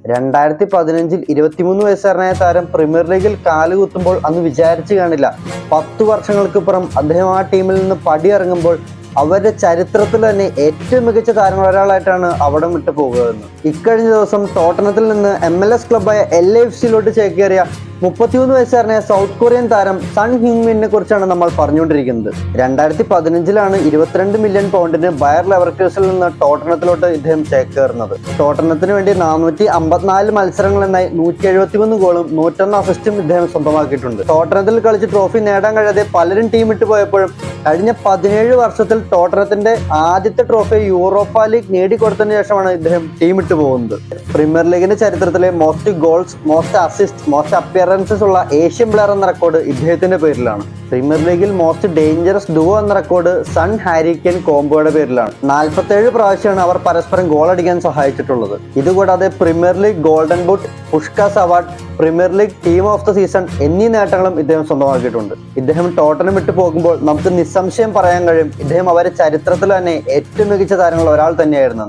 2015 23 വയസ്സുകാരനായ താരം പ്രീമിയർ ലീഗിൽ കാലുകുത്തുമ്പോൾ അന്ന് വിചാരിച്ചു കാണില്ല 10 വർഷങ്ങൾക്കിപ്പുറം അദ്ദേഹം ആ ടീമിൽ നിന്ന് പടിയിറങ്ങുമ്പോൾ അവരുടെ ചരിത്രത്തിൽ തന്നെ ഏറ്റവും മികച്ച താരങ്ങൾ ഒരാളായിട്ടാണ് അവിടം വിട്ടു പോകുകയെന്ന്. ഇക്കഴിഞ്ഞ ദിവസം ടോട്ടനത്തിൽ നിന്ന് MLS ക്ലബായ LAFCയിലോട്ട് ചേക്കേറിയ 33 വയസ്സുകാരനായ സൗത്ത് കൊറിയൻ താരം സൺ ഹ്യൂങ്മിനെ കുറിച്ചാണ് നമ്മൾ പറഞ്ഞുകൊണ്ടിരിക്കുന്നത്. 2015 22 മില്യൺ പൗണ്ടിന് ബയർ ലെവർക്യൂസിൽ നിന്ന് ടോട്ടനത്തിലോട്ട് ഇദ്ദേഹം ചേക്കേറുന്നത്. ടോട്ടനത്തിന് വേണ്ടി 454 മത്സരങ്ങൾ എന്നായി 173 ഗോളും 101 അസിസ്റ്റും ഇദ്ദേഹം സ്വന്തമാക്കിയിട്ടുണ്ട്. ടോട്ടനത്തിൽ കളിച്ച് ട്രോഫി നേടാൻ കഴിയാതെ പലരും ടീം ഇട്ട് പോയപ്പോഴും കഴിഞ്ഞ 17 വർഷത്തിൽ ടോട്ടനത്തിന്റെ ആദ്യത്തെ ട്രോഫി യൂറോപ്പ ലീഗ് നേടിക്കൊടുത്തതിന് ശേഷമാണ് ഇദ്ദേഹം ടീം ഇട്ട് പോകുന്നത്. പ്രീമിയർ ലീഗിന്റെ ചരിത്രത്തിലെ most goals, most assist, most appearances ഉള്ള ഏഷ്യൻ പ്ലെയർ എന്ന റെക്കോർഡ് ഇദ്ദേഹത്തിന്റെ പേരിലാണ്. പ്രീമിയർ ലീഗിൽ മോസ്റ്റ് ഡേഞ്ചറസ് ഡുവോ എന്ന റെക്കോർഡ് സൺ ഹാരിക്കെയിൻ കോംബോയുടെ പേരിലാണ്. 47 പ്രാവശ്യമാണ് അവർ പരസ്പരം ഗോൾ അടിക്കാൻ സഹായിച്ചിട്ടുള്ളത്. ഇതുകൂടാതെ premier league golden boot, Puskás award, premier league team of the season എന്നീ നേട്ടങ്ങളും ഇദ്ദേഹം സ്വന്തമാക്കിയിട്ടുണ്ട്. ഇദ്ദേഹം ടോട്ടനം വിട്ടു പോകുമ്പോൾ നമുക്ക് നിസ്സംശയം പറയാൻ കഴിയും ഇദ്ദേഹം അവരുടെ ചരിത്രത്തിൽ തന്നെ ഏറ്റവും മികച്ച താരങ്ങൾ ഒരാൾ തന്നെയായിരുന്നു.